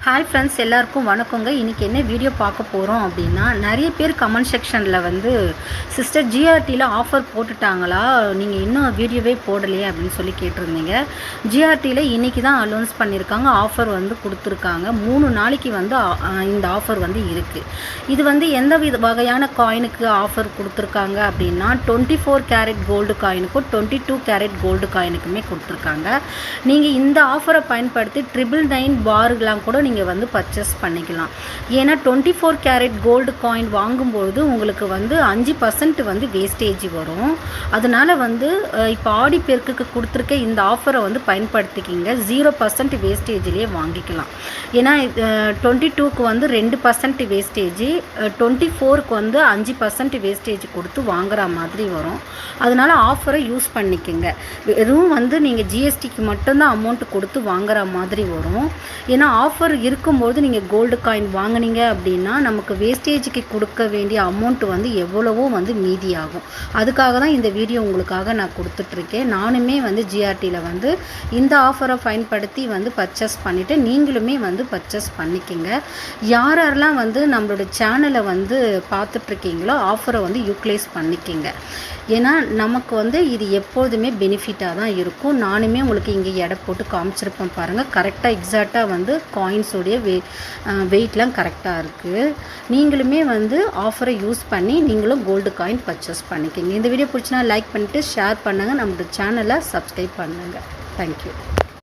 Hi friends, எல்லாருக்கும் வணக்கங்க. இன்றைக்கி என்ன வீடியோ பார்க்க போகிறோம் அப்படின்னா, நிறைய பேர் கமெண்ட் செக்ஷனில் வந்து சிஸ்டர் ஜிஆர்டியில் ஆஃபர் போட்டுட்டாங்களா, நீங்கள் இன்னும் வீடியோவே போடலையே அப்படின்னு சொல்லி கேட்டிருந்தீங்க. ஜிஆர்டியில் இன்றைக்கி தான் அலௌன்ஸ் பண்ணியிருக்காங்க, ஆஃபர் வந்து கொடுத்துருக்காங்க. 3 நாளைக்கு வந்து இந்த ஆஃபர் வந்து இருக்குது. இது வந்து எந்த வகையான காயினுக்கு ஆஃபர் கொடுத்துருக்காங்க அப்படின்னா, 24 கேரட் கோல்டு காயினுக்கும் 22 கேரட் கோல்டு காயினுக்குமே கொடுத்துருக்காங்க. நீங்கள் இந்த ஆஃபரை பயன்படுத்தி 999 பாருலாம் கூட நீங்கள் வந்து பர்ச்சேஸ் பண்ணிக்கலாம். ஏன்னா 24 கேரட் கோல்டு காயின் வாங்கும்போது உங்களுக்கு வந்து 5% வந்து வேஸ்டேஜ் வரும். அதனால் வந்து இப்போ ஆடி பெருக்குக்கு கொடுத்துருக்க இந்த ஆஃபரை வந்து பயன்படுத்திக்கிங்க. 0% வேஸ்டேஜ்லேயே வாங்கிக்கலாம். ஏன்னா 22க்கு வந்து 2% வேஸ்டேஜ், 24க்கு வந்து 5% வேஸ்டேஜ் கொடுத்து வாங்குற மாதிரி வரும். அதனால் ஆஃபரை யூஸ் பண்ணிக்கோங்க. வெறும் வந்து நீங்கள் ஜிஎஸ்டிக்கு மட்டும்தான் அமௌண்ட் கொடுத்து வாங்குற மாதிரி வரும். ஏன்னா ஆஃபர் இருக்கும்போது நீங்கள் கோல்டு காயின் வாங்கினீங்க அப்படின்னா நமக்கு வேஸ்டேஜுக்கு கொடுக்க வேண்டிய அமௌண்ட் வந்து எவ்வளவோ வந்து மீதி ஆகும். அதுக்காக தான் இந்த வீடியோ உங்களுக்காக நான் கொடுத்துட்ருக்கேன். நானுமே வந்து ஜிஆர்டியில் வந்து இந்த ஆஃபரை பயன்படுத்தி வந்து பர்ச்சேஸ் பண்ணிவிட்டு நீங்களுமே வந்து பர்ச்சேஸ் பண்ணிக்கோங்க. யாரெல்லாம் வந்து நம்மளோட சேனலை வந்து பார்த்துட்ருக்கீங்களோ ஆஃபரை வந்து யூட்டிலைஸ் பண்ணிக்கோங்க. ஏன்னா நமக்கு வந்து இது எப்போதுமே பெனிஃபிட்டாக தான் இருக்கும். நானுமே உங்களுக்கு இங்கே எடை போட்டு காமிச்சிருப்பேன் பாருங்கள். கரெக்டாக எக்ஸாக்டாக வந்து காயின்ஸோடைய வெயிட்லாம் கரெக்டாக இருக்குது. நீங்களுமே வந்து ஆஃபரை யூஸ் பண்ணி நீங்களும் கோல்டு காயின் பர்ச்சேஸ் பண்ணிக்கோங்க. இந்த வீடியோ பிடிச்சினா லைக் பண்ணிவிட்டு ஷேர் பண்ணுங்கள். நம்மளோட சேனலை சப்ஸ்கிரைப் பண்ணுங்கள். தேங்க்யூ.